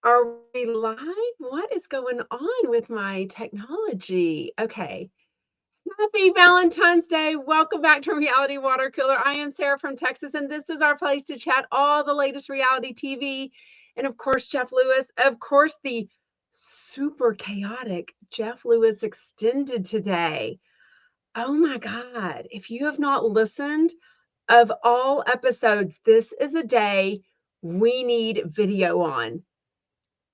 Are we live? What is going on with my technology? Okay. Happy Valentine's Day. Welcome back to Reality Water Cooler. I am Sarah from Texas, and this is our place to chat all the latest reality TV. And of course, Jeff Lewis. Of course, the super chaotic Jeff Lewis extended today. Oh my God. If you have not listened, of all episodes, this is a day we need video on.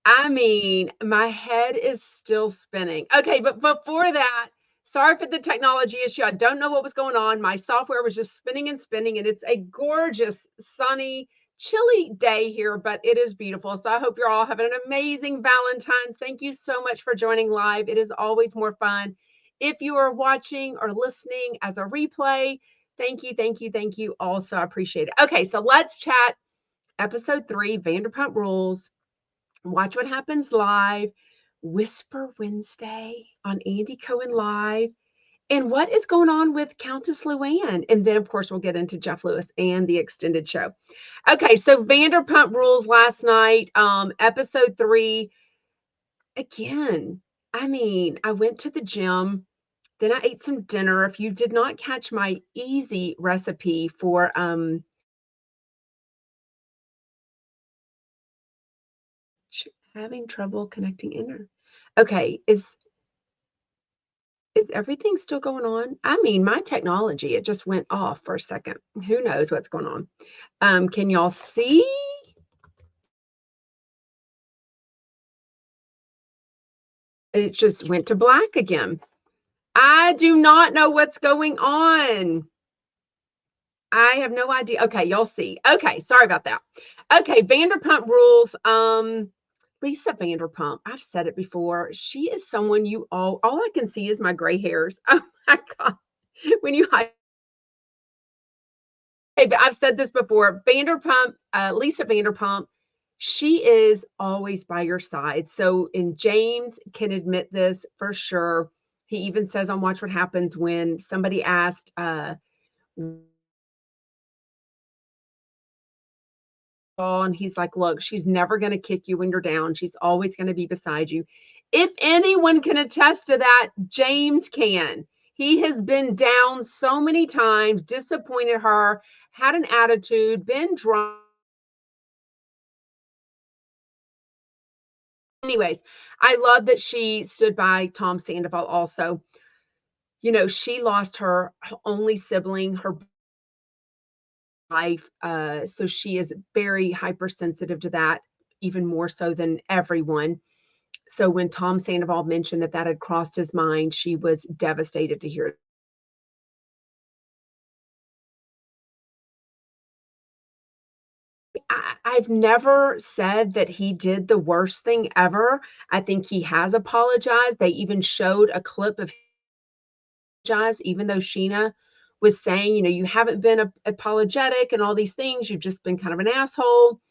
I mean, my head is still spinning. Okay, but before that, sorry for the technology issue. I don't know what was going on. My software was just spinning and spinning, and it's a gorgeous, sunny, chilly day here, but it is beautiful. So I hope you're all having an amazing Valentine's. Thank you so much for joining live. It is always more fun. If you are watching or listening as a replay, thank you, thank you, thank you. Also, I appreciate it. Okay, so let's chat episode 3, Vanderpump Rules. Watch What Happens Live, Whisper Wednesday on Andy Cohen Live, and what is going on with Countess Luann. And then, of course, we'll get into Jeff Lewis and the extended show. Okay, so Vanderpump Rules last night, episode 3. Again, I mean, I went to the gym, then I ate some dinner. If you did not catch my easy recipe for having trouble connecting internet. Okay, is everything still going on? I mean, my technology, it just went off for a second. Who knows what's going on? Can y'all see? It just went to black again. I do not know what's going on. I have no idea. Okay, y'all see. Okay, sorry about that. Okay, Vanderpump Rules. Lisa Vanderpump. I've said it before. She is someone you all I can see is my gray hairs. Oh my God. When you but I've said this before. Vanderpump, Lisa Vanderpump, she is always by your side. So, and James can admit this for sure. He even says on Watch What Happens when somebody asked, and he's like, look, she's never going to kick you when you're down. She's always going to be beside you. If anyone can attest to that, James can. He has been down so many times, disappointed her, had an attitude, been drunk. Anyways, I love that she stood by Tom Sandoval also. You know, she lost her only sibling, her life. So she is very hypersensitive to that, even more so than everyone. So when Tom Sandoval mentioned that that had crossed his mind, she was devastated to hear. I've never said that he did the worst thing ever. I think he has apologized. They even showed a clip of even though Sheena was saying, you know, you haven't been apologetic and all these things. You've just been kind of an asshole.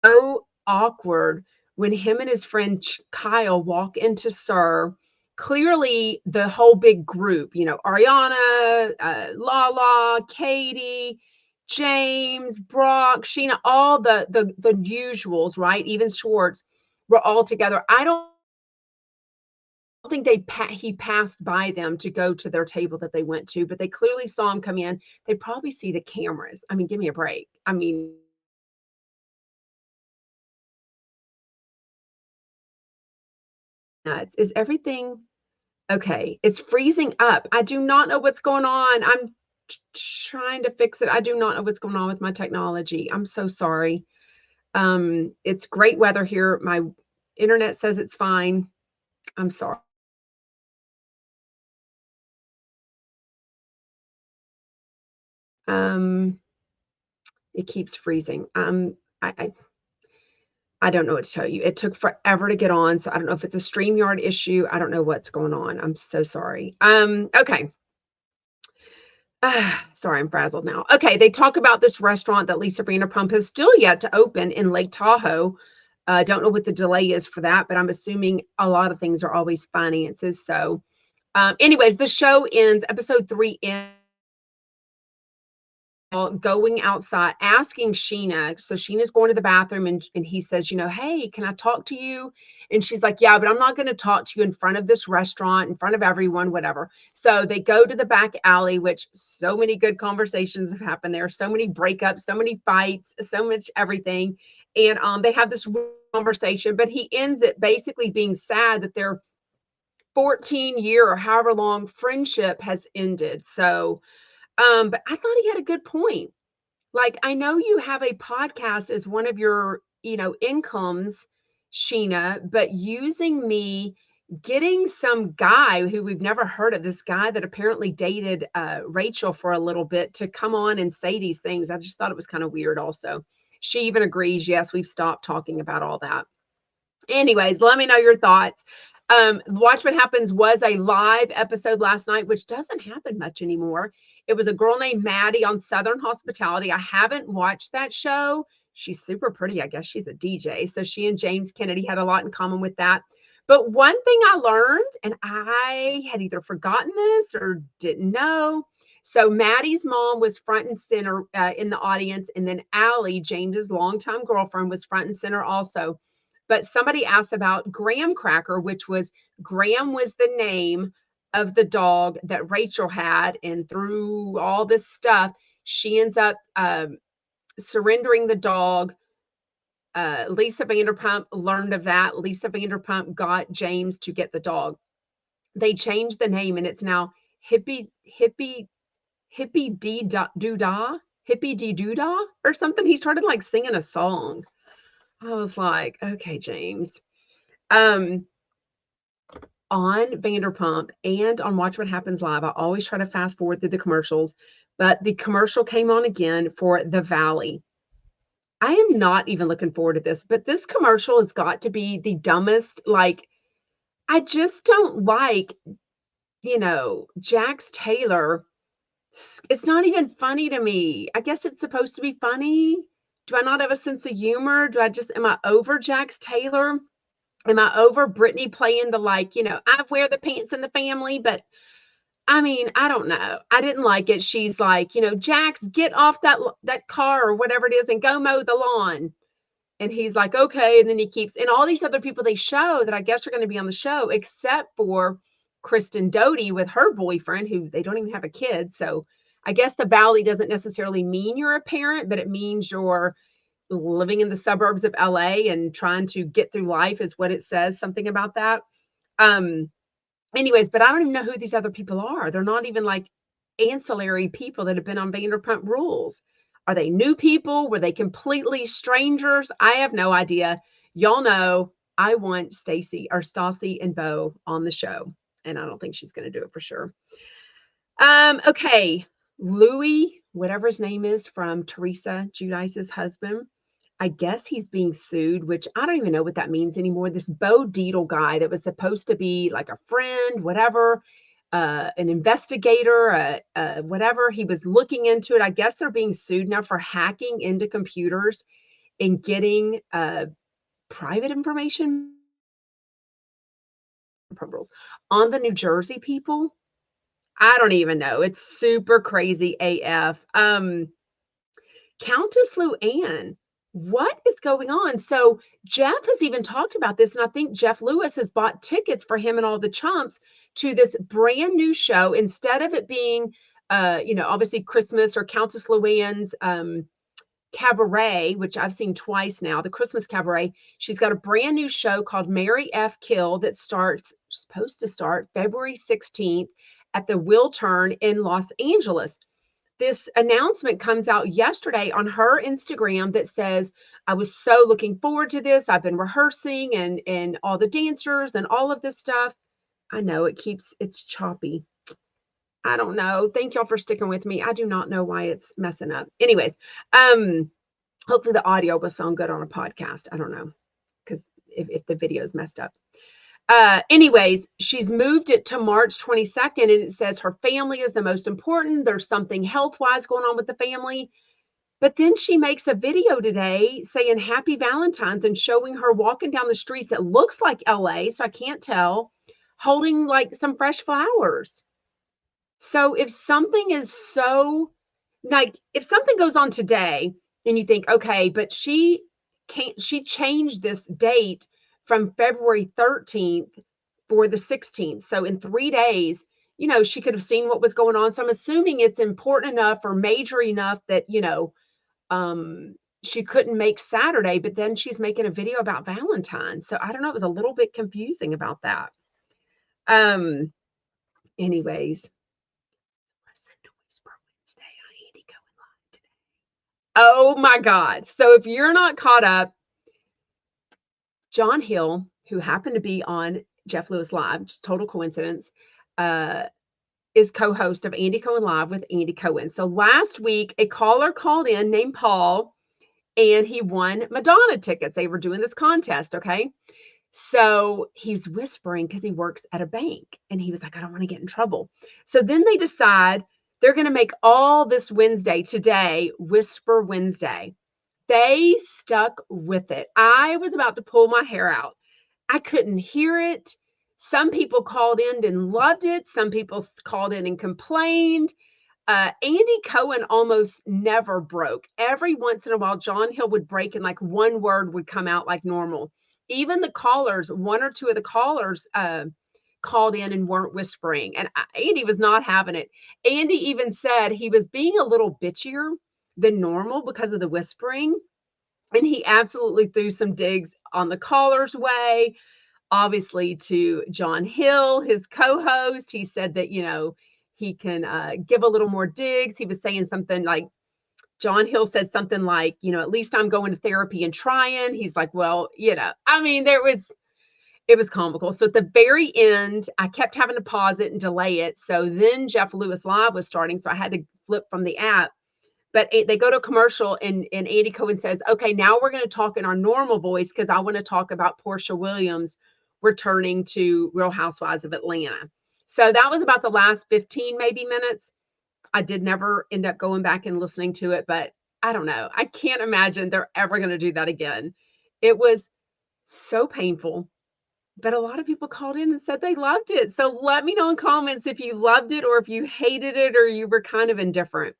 So awkward when him and his friend Kyle walk into SUR. Clearly, the whole big group, you know, Ariana, Lala, Katie, James, Brock, Sheena, all the usuals, right? Even Schwartz were all together. I don't think he passed by them to go to their table that they went to, but they clearly saw him come in. They probably see the cameras. I mean, give me a break. I mean, nuts. Is everything okay? It's freezing up. I do not know what's going on. I'm trying to fix it. I do not know what's going on with my technology. I'm so sorry. It's great weather here. My internet says it's fine. I'm sorry. It keeps freezing. I don't know what to tell you. It took forever to get on, so I don't know if it's a StreamYard issue. I don't know what's going on. I'm so sorry. Okay. Sorry, I'm frazzled now. Okay, they talk about this restaurant that Lisa Vanderpump has still yet to open in Lake Tahoe. Don't know what the delay is for that, but I'm assuming a lot of things are always finances. So, anyways, the show ends. Episode 3 ends. going outside, asking Sheena. So Sheena's going to the bathroom and he says, hey, can I talk to you? And she's like, yeah, but I'm not going to talk to you in front of this restaurant, in front of everyone, whatever. So they go to the back alley, which so many good conversations have happened there. So many breakups, so many fights, so much everything. And they have this conversation, but he ends it basically being sad that their 14-year or however long friendship has ended. So, but I thought he had a good point. Like, I know you have a podcast as one of your, incomes, Sheena, but using me, getting some guy who we've never heard of, this guy that apparently dated Rachel for a little bit, to come on and say these things. I just thought it was kind of weird also. She even agrees, yes, we've stopped talking about all that. Anyways, let me know your thoughts. Watch What Happens was a live episode last night, which doesn't happen much anymore. It was a girl named Maddie on Southern Hospitality. I haven't watched that show. She's super pretty. I guess she's a DJ. So she and James Kennedy had a lot in common with that. But one thing I learned, and I had either forgotten this or didn't know. So Maddie's mom was front and center in the audience. And then Allie, James's longtime girlfriend, was front and center also. But somebody asked about Graham Cracker, which was Graham was the name of the dog that Rachel had. And through all this stuff, she ends up surrendering the dog. Lisa Vanderpump learned of that. Lisa Vanderpump got James to get the dog. They changed the name and it's now Hippie Dee Doodah, Hippie Dee Doodah or something. He started like singing a song. I was like, okay, James. On Vanderpump and on Watch What Happens Live, I always try to fast forward through the commercials, but the commercial came on again for The Valley. I am not even looking forward to this, but this commercial has got to be the dumbest. Like, I just don't like, Jax Taylor. It's not even funny to me. I guess it's supposed to be funny. Do I not have a sense of humor? Am I over Jax Taylor? Am I over Brittany playing the, I wear the pants in the family? But I mean, I don't know. I didn't like it. She's like, Jax, get off that car or whatever it is and go mow the lawn. And he's like, okay. And then he keeps, and all these other people they show that I guess are going to be on the show, except for Kristen Doty with her boyfriend, who they don't even have a kid. So I guess the Valley doesn't necessarily mean you're a parent, but it means you're living in the suburbs of LA and trying to get through life is what it says, something about that. Anyways, but I don't even know who these other people are. They're not even like ancillary people that have been on Vanderpump Rules. Are they new people? Were they completely strangers? I have no idea. Y'all know I want Stacy or Stassi and Bo on the show, and I don't think she's going to do it for sure. Okay. Louis, whatever his name is, from Teresa Giudice's husband, I guess he's being sued, which I don't even know what that means anymore. This Bo Dietl guy that was supposed to be like a friend, whatever, an investigator, whatever. He was looking into it. I guess they're being sued now for hacking into computers and getting private information on the New Jersey people. I don't even know. It's super crazy AF. Countess Luann, what is going on? So Jeff has even talked about this, and I think Jeff Lewis has bought tickets for him and all the chumps to this brand new show. Instead of it being, obviously Christmas or Countess Luann's cabaret, which I've seen twice now, the Christmas cabaret, she's got a brand new show called Mary F. Kill that supposed to start February 16th at the Wiltern in Los Angeles. This announcement comes out yesterday on her Instagram that says, I was so looking forward to this. I've been rehearsing and all the dancers and all of this stuff. I know it's choppy. I don't know. Thank y'all for sticking with me. I do not know why it's messing up. Anyways, hopefully the audio will sound good on a podcast. I don't know, because if the video is messed up. Anyways, she's moved it to March 22nd, and it says her family is the most important. There's something health-wise going on with the family. But then she makes a video today saying Happy Valentine's and showing her walking down the streets. It looks like LA, so I can't tell, holding like some fresh flowers. So if something is so like, if something goes on today and you think, okay, but she changed this date from February 13th for the 16th. So in 3 days, she could have seen what was going on. So I'm assuming it's important enough or major enough that, um, she couldn't make Saturday, but then she's making a video about Valentine's. So I don't know. It was a little bit confusing about that. Um, anyways, listen to Whisper Wednesday on Andy Cohen Live today. Oh my God. So if you're not caught up, John Hill, who happened to be on Jeff Lewis Live, just total coincidence, uh, is co-host of Andy Cohen Live with Andy Cohen. So last week, a caller called in named Paul, and he won Madonna tickets. They were doing this contest, okay? So he's whispering because he works at a bank, and he was like, I don't want to get in trouble. So then they decide they're going to make all this Wednesday today Whisper Wednesday. They stuck with it. I was about to pull my hair out. I couldn't hear it. Some people called in and loved it. Some people called in and complained. Andy Cohen almost never broke. Every once in a while, John Hill would break and like one word would come out like normal. Even the callers, one or two of the callers called in and weren't whispering. And Andy was not having it. Andy even said he was being a little bitchier than normal because of the whispering. And he absolutely threw some digs on the caller's way, obviously to John Hill, his co-host. He said that, he can give a little more digs. He was saying something like, John Hill said something like, at least I'm going to therapy and trying. He's like, well, I mean, it was comical. So at the very end, I kept having to pause it and delay it. So then Jeff Lewis Live was starting. So I had to flip from the app. But they go to commercial and Andy Cohen says, okay, now we're going to talk in our normal voice because I want to talk about Portia Williams returning to Real Housewives of Atlanta. So that was about the last 15 maybe minutes. I did never end up going back and listening to it, but I don't know. I can't imagine they're ever going to do that again. It was so painful, but a lot of people called in and said they loved it. So let me know in comments if you loved it or if you hated it or you were kind of indifferent.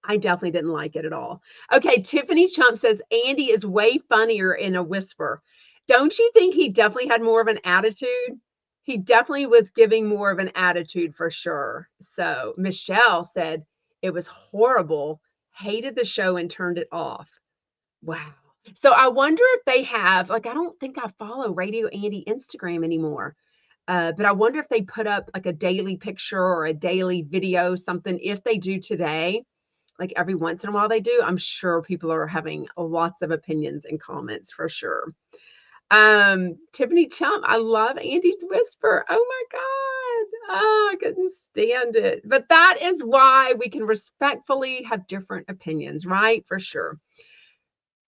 I definitely didn't like it at all. Okay, Tiffany Chump says Andy is way funnier in a whisper. Don't you think he definitely had more of an attitude? He definitely was giving more of an attitude for sure. So Michelle said it was horrible, hated the show and turned it off. Wow. So I wonder if they have, like, I don't think I follow Radio Andy Instagram anymore. But I wonder if they put up like a daily picture or a daily video, something. If they do today, like every once in a while they do, I'm sure people are having lots of opinions and comments for sure. Tiffany Chump, I love Andy's whisper. Oh my God. Oh, I couldn't stand it. But that is why we can respectfully have different opinions, right? For sure.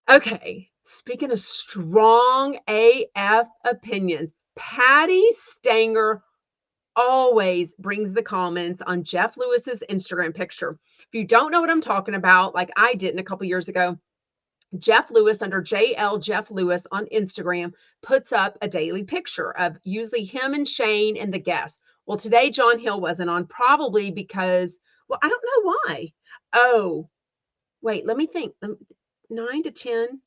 Okay. Speaking of strong AF opinions, Patti Stanger always brings the comments on Jeff Lewis's Instagram picture. If you don't know what I'm talking about, like I didn't a couple years ago, Jeff Lewis under JL Jeff Lewis on Instagram puts up a daily picture of usually him and Shane and the guests. Well, today John Hill wasn't on, probably because, well, I don't know why. Oh, wait, let me think. 9 to 10,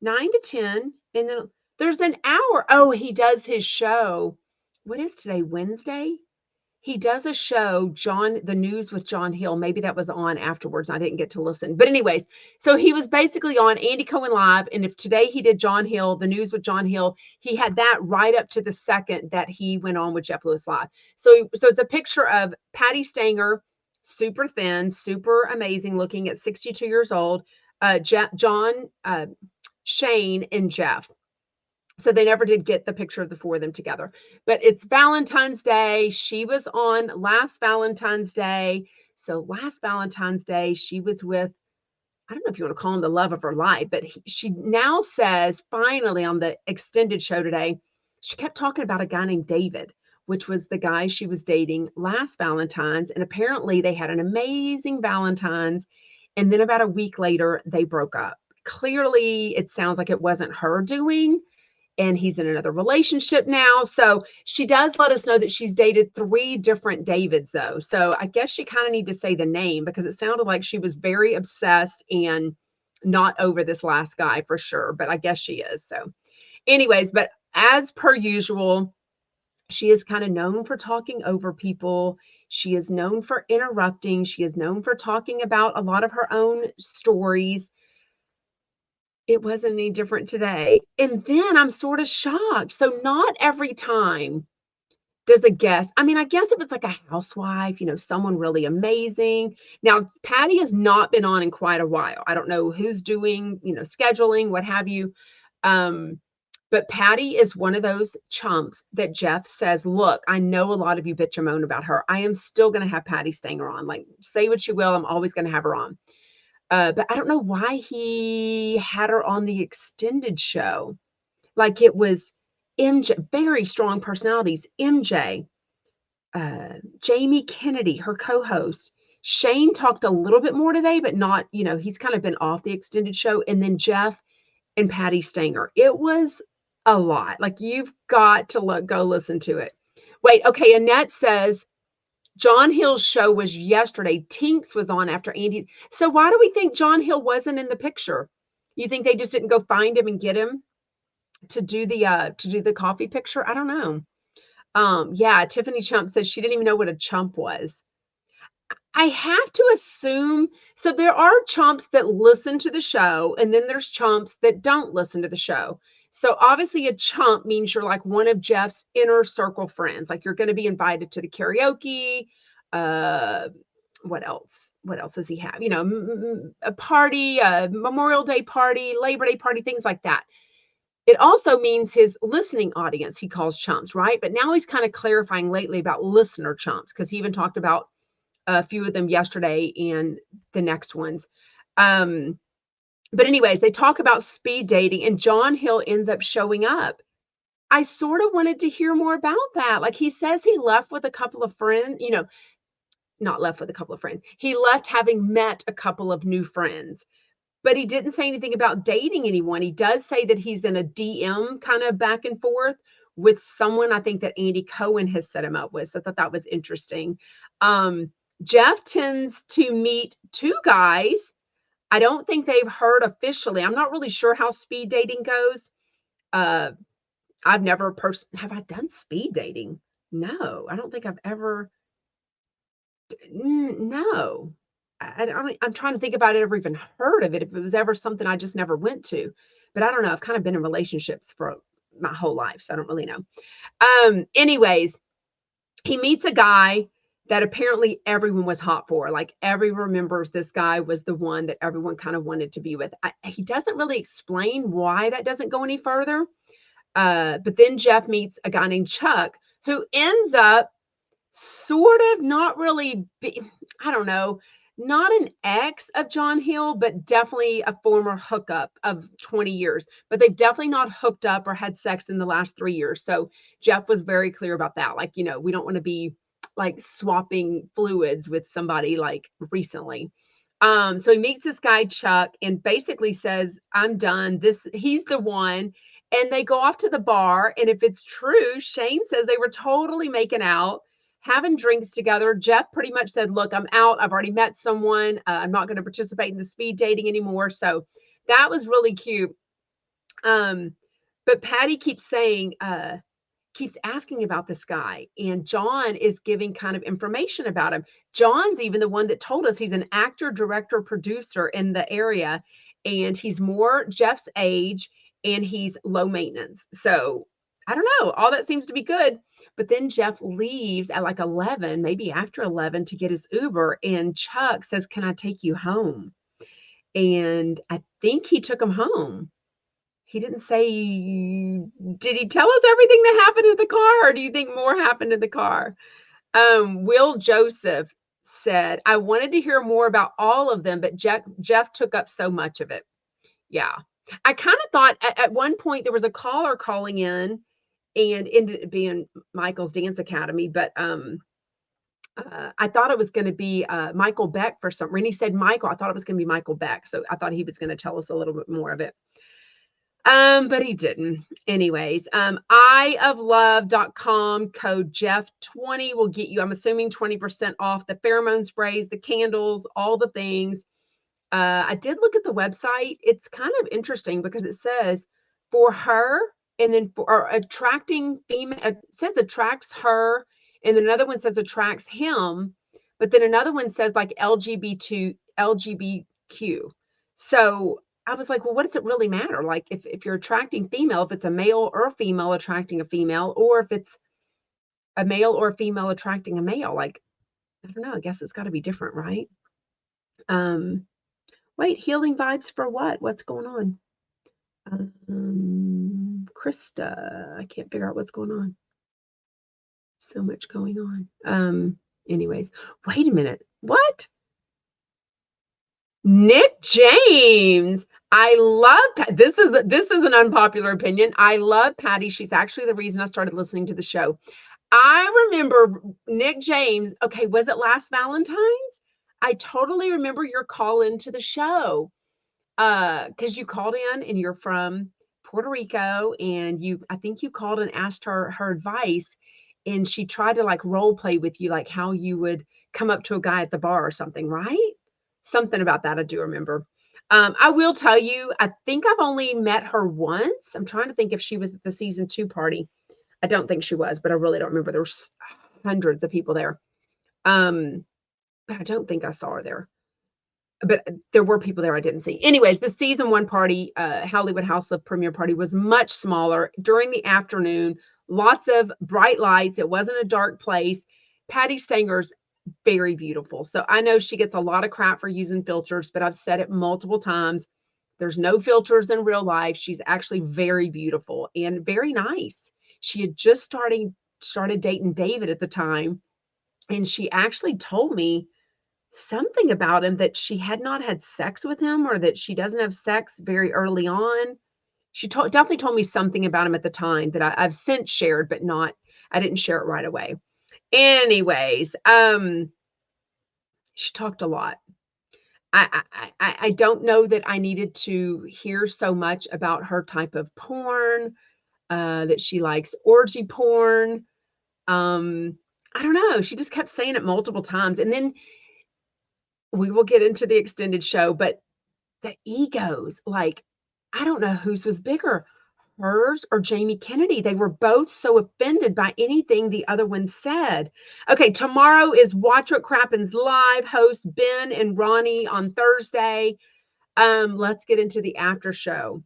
9 to 10, and then there's an hour. Oh, he does his show. What is today? Wednesday? He does a show, The News with John Hill. Maybe that was on afterwards. I didn't get to listen. But anyways, so he was basically on Andy Cohen Live. And if today he did John Hill, The News with John Hill, he had that right up to the second that he went on with Jeff Lewis Live. So it's a picture of Patti Stanger, super thin, super amazing looking at 62 years old, John, Shane, and Jeff. So they never did get the picture of the four of them together. But it's Valentine's Day. She was on last Valentine's Day. So last Valentine's Day, she was with, I don't know if you want to call him the love of her life, but she now says finally on the extended show today, she kept talking about a guy named David, which was the guy she was dating last Valentine's. And apparently they had an amazing Valentine's. And then about a week later, they broke up. Clearly, it sounds like it wasn't her doing. and he's in another relationship now. So she does let us know that she's dated 3 different Davids, though. So I guess she kind of need to say the name, because it sounded like she was very obsessed and not over this last guy for sure. But I guess she is. So anyways, but as per usual, she is kind of known for talking over people. She is known for interrupting. She is known for talking about a lot of her own stories. It wasn't any different today. And then I'm sort of shocked. So not every time does a guest, I mean, I guess if it's like a housewife, someone really amazing. Now, Patti has not been on in quite a while. I don't know who's doing, scheduling, what have you. But Patti is one of those chumps that Jeff says, look, I know a lot of you bitch and moan about her. I am still going to have Patti Stanger on. Like, say what you will, I'm always going to have her on. But I don't know why he had her on the extended show. Like, it was MJ, very strong personalities. MJ, Jamie Kennedy, her co-host. Shane talked a little bit more today, but not, he's kind of been off the extended show. And then Jeff and Patti Stanger. It was a lot. Like, you've got to go listen to it. Wait, okay. Annette says John Hill's show was yesterday. Tinks was on after Andy. So why do we think John Hill wasn't in the picture? You think they just didn't go find him and get him to do the coffee picture? I don't know. Yeah, Tiffany Chump says she didn't even know what a chump was. I have to assume, so there are chumps that listen to the show, and then there's chumps that don't listen to the show. So obviously a chump means you're like one of Jeff's inner circle friends. Like, you're going to be invited to the karaoke. What else? What else does he have? A party, a Memorial Day party, Labor Day party, things like that. It also means his listening audience he calls chumps, right? But now he's kind of clarifying lately about listener chumps, because he even talked about a few of them yesterday and the next ones. But anyways, they talk about speed dating, and John Hill ends up showing up. I sort of wanted to hear more about that. Like, he says he left with a couple of friends, not left with a couple of friends. He left having met a couple of new friends, but he didn't say anything about dating anyone. He does say that he's in a DM kind of back and forth with someone, I think, that Andy Cohen has set him up with. So I thought that was interesting. Jeff tends to meet 2 guys. I don't think they've heard officially. I'm not really sure how speed dating goes. I've never have I done speed dating? No, I don't think I've ever. No, I'm trying to think if I'd ever even heard of it. If it was ever something I just never went to, but I don't know. I've kind of been in relationships for my whole life, so I don't really know. Anyways, he meets a guy that apparently everyone was hot for. Like, everyone remembers this guy was the one that everyone kind of wanted to be with. He doesn't really explain why that doesn't go any further. But then Jeff meets a guy named Chuck, who ends up sort of not really, I don't know, not an ex of John Hill, but definitely a former hookup of 20 years. But they've definitely not hooked up or had sex in the last 3 years. So Jeff was very clear about that. Like, we don't want to be like swapping fluids with somebody like recently. So he meets this guy, Chuck, and basically says, I'm done. He's the one. And they go off to the bar. And if it's true, Shane says they were totally making out, having drinks together. Jeff pretty much said, look, I'm out. I've already met someone. I'm not going to participate in the speed dating anymore. So that was really cute. But Patti keeps asking about this guy, and John is giving kind of information about him. John's even the one that told us he's an actor, director, producer in the area, and he's more Jeff's age, and he's low maintenance. So I don't know. All that seems to be good. But then Jeff leaves at like 11, maybe after 11, to get his Uber, and Chuck says, can I take you home? And I think he took him home. He didn't say, did he tell us everything that happened in the car, or do you think more happened in the car? Will Joseph said, I wanted to hear more about all of them, but Jeff took up so much of it. Yeah. I kind of thought at one point there was a caller calling in, and ended up being Michael's Dance Academy, but I thought it was going to be Michael Beck for some reason. He said Michael. I thought it was going to be Michael Beck, so I thought he was going to tell us a little bit more of it. But he didn't. Anyways, ioflove.com code Jeff20 will get you, I'm assuming, 20% off the pheromone sprays, the candles, all the things. I did look at the website. It's kind of interesting because it says for her, and then for attracting female, it says attracts her, and then another one says attracts him, but then another one says like LGBTQ. So I was like, well, what does it really matter? Like if you're attracting female, if it's a male or a female attracting a female, or if it's a male or a female attracting a male, like, I don't know, I guess it's got to be different, right? Wait, healing vibes for what? What's going on? Krista, I can't figure out what's going on. So much going on. Anyways, wait a minute. What? Nick James. I love this is an unpopular opinion. I love Patti. She's actually the reason I started listening to the show. I remember Nick James. Okay, was it last Valentine's? I totally remember your call into the show. Because you called in and you're from Puerto Rico, and I think you called and asked her advice, and she tried to like role play with you, like how you would come up to a guy at the bar or something, right? Something about that I do remember. I will tell you, I think I've only met her once. I'm trying to think if she was at the season 2 party. I don't think she was, but I really don't remember. There was hundreds of people there. But I don't think I saw her there. But there were people there I didn't see. Anyways, the season 1 party, Hollywood House of premiere party, was much smaller during the afternoon. Lots of bright lights. It wasn't a dark place. Patti Stanger's very beautiful. So I know she gets a lot of crap for using filters, but I've said it multiple times. There's no filters in real life. She's actually very beautiful and very nice. She had just started dating David at the time, and she actually told me something about him, that she had not had sex with him, or that she doesn't have sex very early on. She definitely told me something about him at the time that I've since shared, but I didn't share it right away. Anyways, she talked a lot. I don't know that I needed to hear so much about her type of porn, that she likes orgy porn. I don't know. She just kept saying it multiple times. And then we will get into the extended show, but the egos, like, I don't know whose was bigger, hers or Jamie Kennedy. They were both so offended by anything the other one said. Okay, tomorrow is Watch What Crappens Live. Host Ben and Ronnie on Thursday. Let's get into the after show.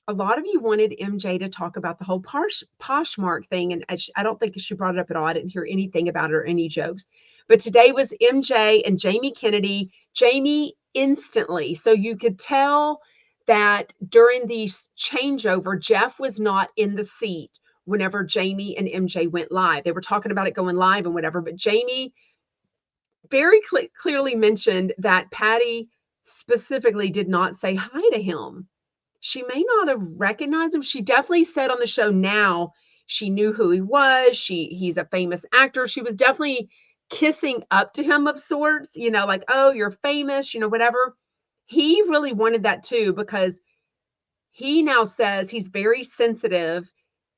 A lot of you wanted MJ to talk about the whole Poshmark thing, and I don't think she brought it up at all. I didn't hear anything about it or any jokes. But today was MJ and Jamie Kennedy. Jamie instantly. So you could tell that during the changeover, Jeff was not in the seat whenever Jamie and MJ went live. They were talking about it going live and whatever, but Jamie very clearly mentioned that Patti specifically did not say hi to him. She may not have recognized him. She definitely said on the show now she knew who he was. He's a famous actor. She was definitely kissing up to him of sorts, like, oh, you're famous, whatever. He really wanted that too, because he now says he's very sensitive.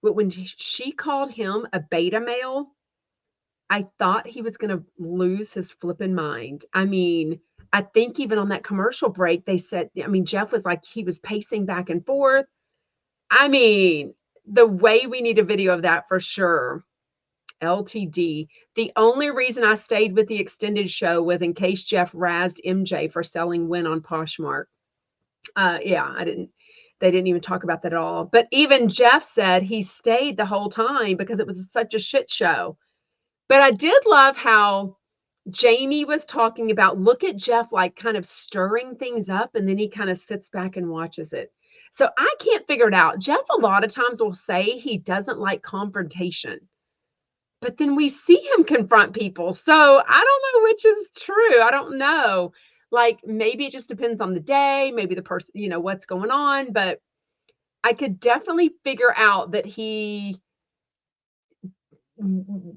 But when she called him a beta male, I thought he was going to lose his flipping mind. I mean, I think even on that commercial break, they said, Jeff was like, he was pacing back and forth. I mean, the way we need a video of that for sure. LTD. The only reason I stayed with the extended show was in case Jeff razzed MJ for selling Win on Poshmark. Yeah, they didn't even talk about that at all. But even Jeff said he stayed the whole time because it was such a shit show. But I did love how Jamie was talking about, look at Jeff like kind of stirring things up, and then he kind of sits back and watches it. So I can't figure it out. Jeff a lot of times will say he doesn't like confrontation, but then we see him confront people. So I don't know which is true. I don't know. Like, maybe it just depends on the day, maybe the person, what's going on. But I could definitely figure out that he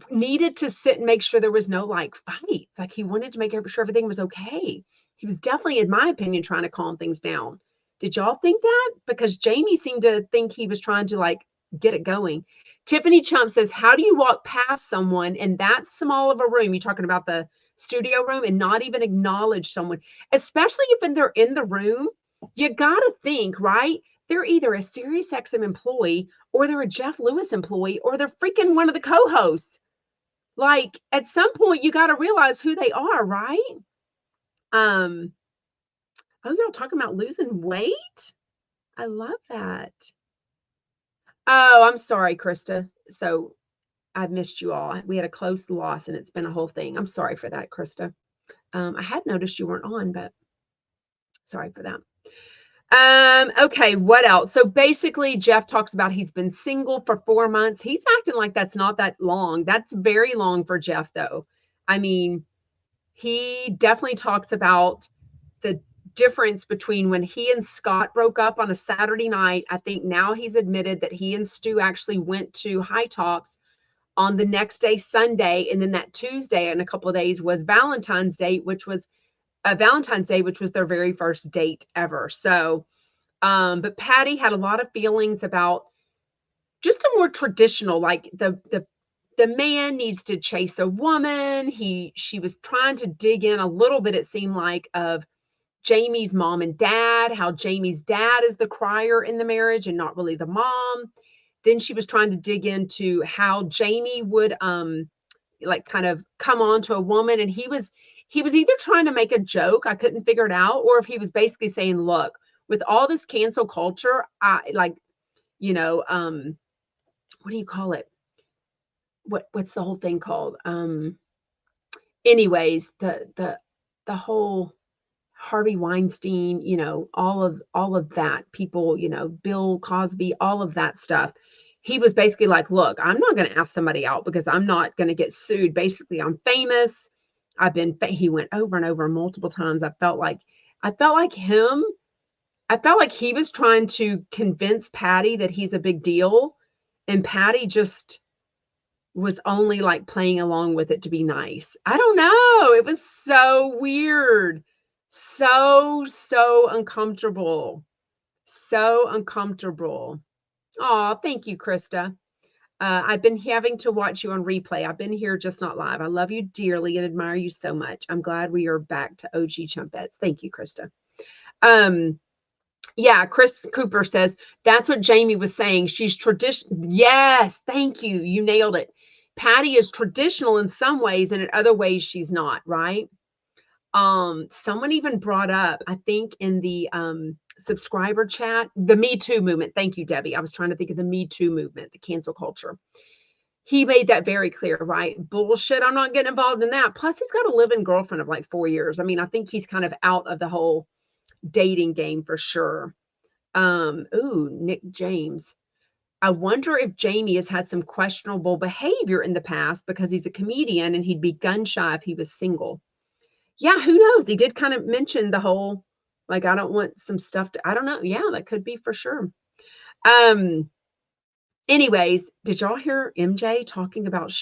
needed to sit and make sure there was no like fights. Like, he wanted to make sure everything was okay. He was definitely, in my opinion, trying to calm things down Did y'all think that? Because Jamie seemed to think he was trying to like get it going. Tiffany Chump says, how do you walk past someone in that small of a room? You're talking about the studio room and not even acknowledge someone, especially if they're in the room. You got to think, right? They're either a SiriusXM employee or they're a Jeff Lewis employee or they're freaking one of the co-hosts. Like at some point you got to realize who they are, right? Oh, y'all talking about losing weight? I love that. Oh, I'm sorry, Krista. So I've missed you all. We had a close loss and it's been a whole thing. I'm sorry for that, Krista. I had noticed you weren't on, but sorry for that. Okay, what else? So basically, Jeff talks about he's been single for 4 months. He's acting like that's not that long. That's very long for Jeff, though. I mean, he definitely talks about the difference between when he and Scott broke up on a Saturday night. I think now he's admitted that he and Stu actually went to High Talks on the next day, Sunday, and then that Tuesday in a couple of days was Valentine's Day, which was their very first date ever. So, but Patti had a lot of feelings about just a more traditional, like the man needs to chase a woman. She was trying to dig in a little bit, it seemed like, of Jamie's mom and dad, how Jamie's dad is the crier in the marriage and not really the mom. Then she was trying to dig into how Jamie would like kind of come on to a woman, and he was either trying to make a joke, I couldn't figure it out, or if he was basically saying, look, with all this cancel culture, I like, what do you call it? What's the whole thing called? Anyways, the whole Harvey Weinstein, all of that, people, Bill Cosby, all of that stuff. He was basically like, look, I'm not going to ask somebody out because I'm not going to get sued. Basically, I'm famous. He went over and over multiple times. I felt like he was trying to convince Patti that he's a big deal. And Patti just was only like playing along with it to be nice. I don't know. It was so weird. So uncomfortable. So uncomfortable. Oh, thank you, Krista. I've been having to watch you on replay. I've been here, just not live. I love you dearly and admire you so much. I'm glad we are back to OG Chumpets. Thank you, Krista. Yeah, Chris Cooper says, that's what Jamie was saying. She's traditional. Yes, thank you. You nailed it. Patti is traditional in some ways, and in other ways she's not, right? Someone even brought up, I think in the subscriber chat, the Me Too movement. Thank you, Debbie. I was trying to think of the Me Too movement, the cancel culture. He made that very clear, right? Bullshit. I'm not getting involved in that. Plus, he's got a live-in girlfriend of like 4 years. I mean, I think he's kind of out of the whole dating game for sure. Nick James. I wonder if Jamie has had some questionable behavior in the past because he's a comedian and he'd be gun shy if he was single. Yeah, who knows? He did kind of mention the whole, like, I don't want some stuff to, I don't know. Yeah, that could be for sure. Anyways, did y'all hear MJ talking about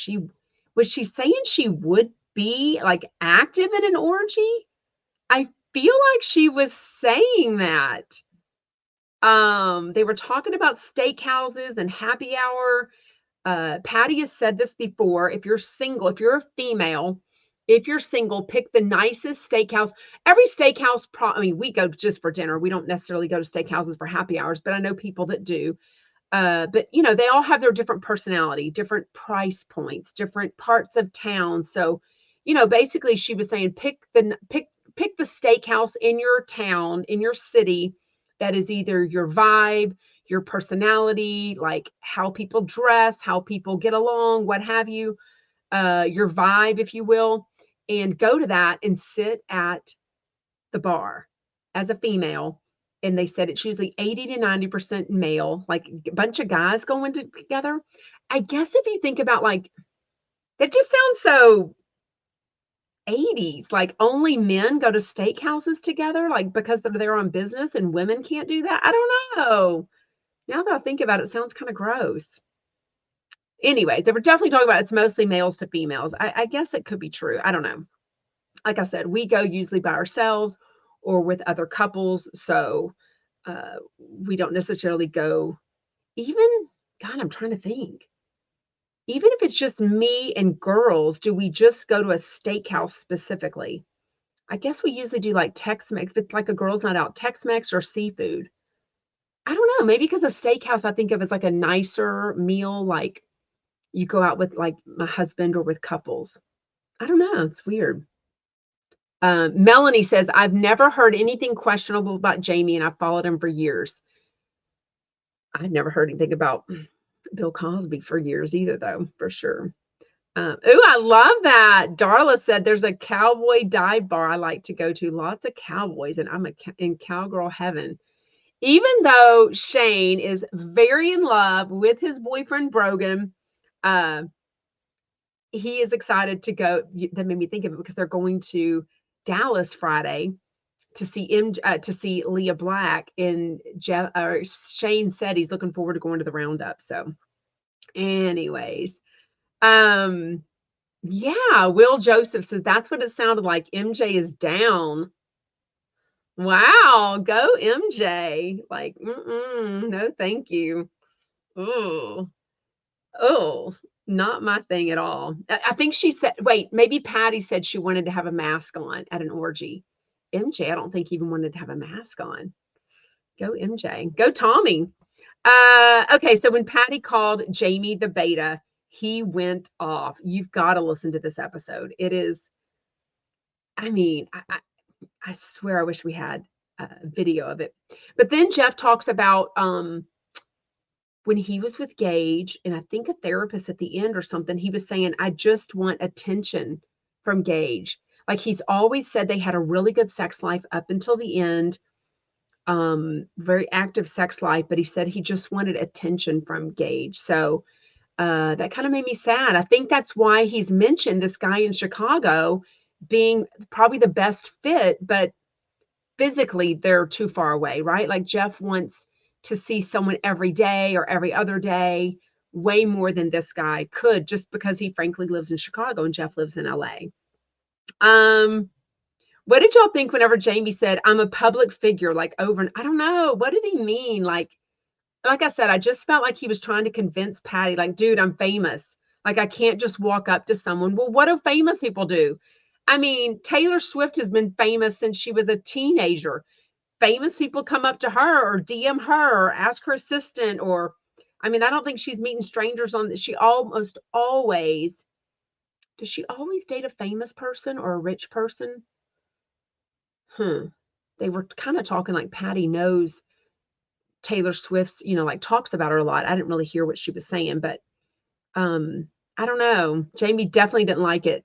was she saying she would be like active in an orgy? I feel like she was saying that. They were talking about steakhouses and happy hour. Patti has said this before. If you're single, if you're a female, if you're single, pick the nicest steakhouse. Every steakhouse, we go just for dinner. We don't necessarily go to steakhouses for happy hours, but I know people that do. But they all have their different personality, different price points, different parts of town. So, basically she was saying, pick the steakhouse in your town, in your city, that is either your vibe, your personality, like how people dress, how people get along, what have you, your vibe, if you will, and go to that and sit at the bar as a female. And they said it's usually 80 to 90% male, like a bunch of guys going together. I guess if you think about like, that just sounds so 80s, like only men go to steakhouses together, like because they're there on business and women can't do that. I don't know. Now that I think about it, it sounds kind of gross. Anyways, they were definitely talking about it's mostly males to females. I guess it could be true. I don't know. Like I said, we go usually by ourselves or with other couples. So we don't necessarily go even, God, I'm trying to think. Even if it's just me and girls, do we just go to a steakhouse specifically? I guess we usually do like Tex-Mex. If it's like a girls' night out, Tex-Mex or seafood. I don't know. Maybe because a steakhouse I think of as like a nicer meal, like you go out with like my husband or with couples. I don't know. It's weird. Melanie says, I've never heard anything questionable about Jamie and I've followed him for years. I've never heard anything about Bill Cosby for years either, though, for sure. Ooh, I love that. Darla said there's a cowboy dive bar I like to go to. Lots of cowboys, and I'm in cowgirl heaven. Even though Shane is very in love with his boyfriend Brogan, uh, he is excited to go. That made me think of it because they're going to Dallas Friday to see Leah Black, and Shane said he's looking forward to going to the roundup. So, anyways, yeah, Will Joseph says that's what it sounded like. MJ is down. Wow, go MJ. Like, no, thank you. Oh, oh, not my thing at all. I think she said, wait, maybe Patti said she wanted to have a mask on at an orgy. MJ, I don't think even wanted to have a mask on. Go MJ. Go Tommy. Okay, so when Patti called Jamie the beta, he went off. You've got to listen to this episode. It is, I mean, I swear I wish we had a video of it. But then Jeff talks about when he was with Gage, and I think a therapist at the end or something, he was saying, I just want attention from Gage. Like he's always said they had a really good sex life up until the end, very active sex life, but he said he just wanted attention from Gage. So that kind of made me sad. I think that's why he's mentioned this guy in Chicago being probably the best fit, but physically they're too far away, right? Like Jeff wants to see someone every day or every other day way more than this guy could, just because he frankly lives in Chicago and Jeff lives in LA. What did y'all think whenever Jamie said, I'm a public figure, like over, and I don't know, what did he mean? Like I said, I just felt like he was trying to convince Patti, like, dude, I'm famous. Like, I can't just walk up to someone. Well, what do famous people do? I mean, Taylor Swift has been famous since she was a teenager. Famous people come up to her or DM her or ask her assistant, or, I mean, I don't think she's meeting strangers on this. She almost always, does she always date a famous person or a rich person? They were kind of talking like Patti knows Taylor Swift's, like talks about her a lot. I didn't really hear what she was saying, but I don't know. Jamie definitely didn't like it.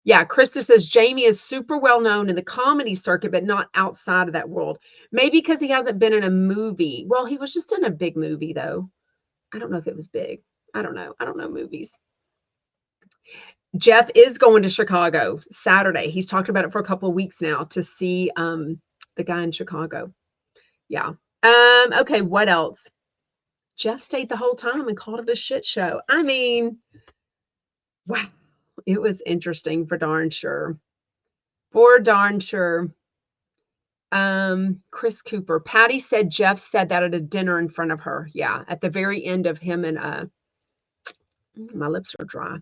Yeah, Krista says Jamie is super well known in the comedy circuit, but not outside of that world. Maybe because he hasn't been in a movie. Well, he was just in a big movie, though. I don't know if it was big. I don't know. I don't know movies. Jeff is going to Chicago Saturday. He's talked about it for a couple of weeks now to see the guy in Chicago. Yeah. Okay, what else? Jeff stayed the whole time and called it a shit show. I mean, wow, it was interesting for darn sure. For darn sure. Chris Cooper. Patti said Jeff said that at a dinner in front of her. Yeah, at the very end of him and my lips are dry.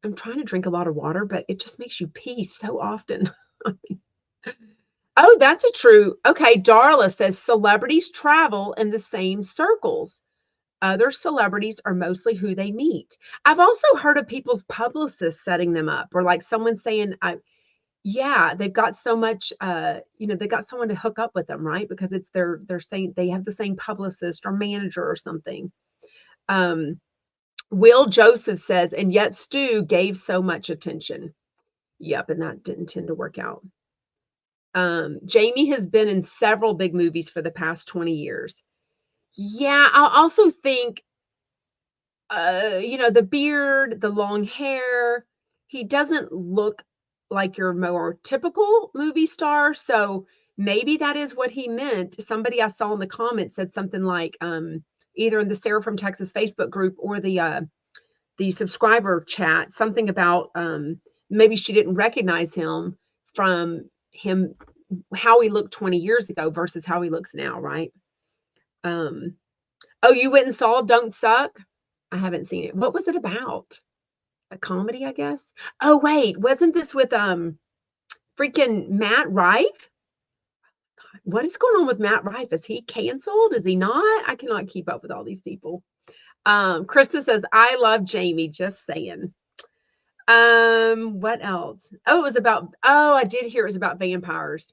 I'm trying to drink a lot of water, but it just makes you pee so often. Oh, that's a true. Okay, Darla says celebrities travel in the same circles. Other celebrities are mostly who they meet. I've also heard of people's publicists setting them up, or like someone saying, yeah, they've got so much, they got someone to hook up with them, right? Because it's they're saying they have the same publicist or manager or something. Will Joseph says, and yet Stu gave so much attention. Yep, and that didn't tend to work out. Jamie has been in several big movies for the past 20 years. Yeah, I also think, the beard, the long hair, he doesn't look like your more typical movie star. So maybe that is what he meant. Somebody I saw in the comments said something like, either in the Sarah from Texas Facebook group or the subscriber chat, something about maybe she didn't recognize him from him how he looked 20 years ago versus how he looks now, right? Oh, you went and saw Don't Suck? I haven't seen it. What was it about? A comedy, I guess? Oh, wait, wasn't this with, freaking Matt Rife? What is going on with Matt Rife? Is he canceled? Is he not? I cannot keep up with all these people. Krista says, I love Jamie, just saying. What else? Oh, I did hear it was about vampires.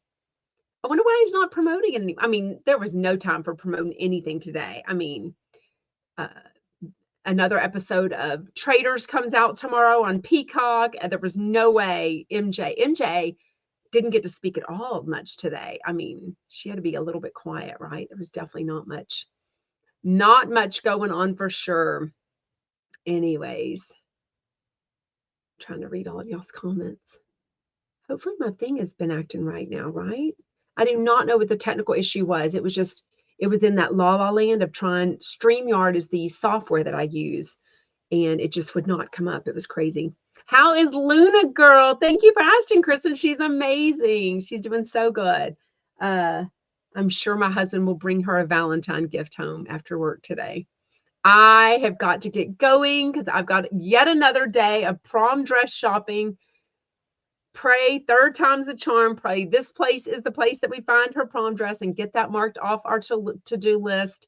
I wonder why he's not promoting it. I mean, there was no time for promoting anything today. I mean, uh, another episode of Traitors comes out tomorrow on Peacock, and there was no way MJ didn't get to speak at all much today. I mean, she had to be a little bit quiet, right? There was definitely not much going on for sure. Anyways, trying to read all of y'all's comments. Hopefully my thing has been acting right now, right? I do not know what the technical issue was. It was in that la land of trying. StreamYard is the software that I use, and it just would not come up. It was crazy. How is Luna girl? Thank you for asking, Kristen. She's amazing. She's doing so good. I'm sure my husband will bring her a Valentine gift home after work today. I have got to get going because I've got yet another day of prom dress shopping. Pray, third time's the charm. Pray this place is the place that we find her prom dress and get that marked off our to-do list.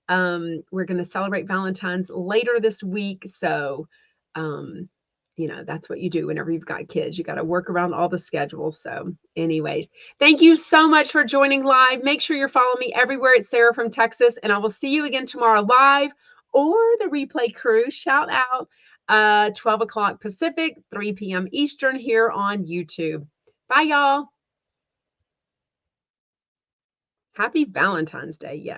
We're going to celebrate Valentine's later this week. So, that's what you do whenever you've got kids. You got to work around all the schedules. So anyways, thank you so much for joining live. Make sure you're following me everywhere. It's Sarah from Texas, and I will see you again tomorrow live or the replay crew. Shout out 12 o'clock Pacific, 3 p.m. Eastern here on YouTube. Bye, y'all. Happy Valentine's Day. Yeah.